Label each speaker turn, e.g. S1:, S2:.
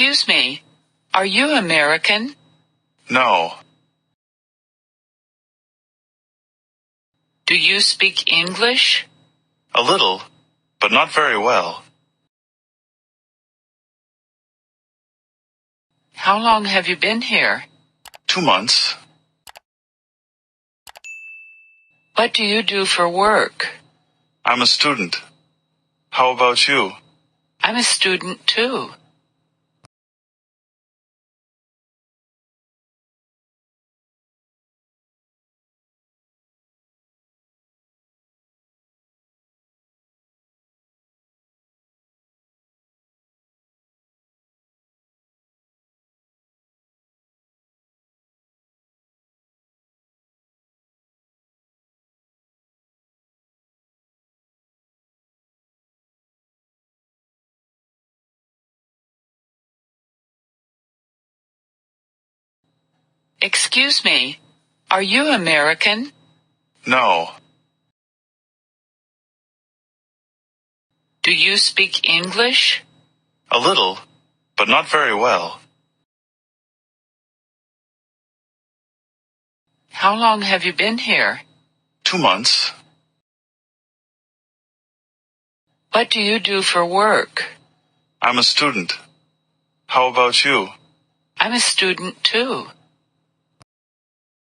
S1: Excuse me, are you American?
S2: No.
S1: Do you speak English?
S2: A little, but not very well.
S1: How long have you been here?
S2: 2 months.
S1: What do you do for work?
S2: I'm a student. How about you?
S1: I'm a student too. Excuse me, are you American?
S2: No.
S1: Do you speak English?
S2: A little, but not very well.
S1: How long have you been here?
S2: 2 months.
S1: What do you do for work?
S2: I'm a student. How about you?
S1: I'm a student too.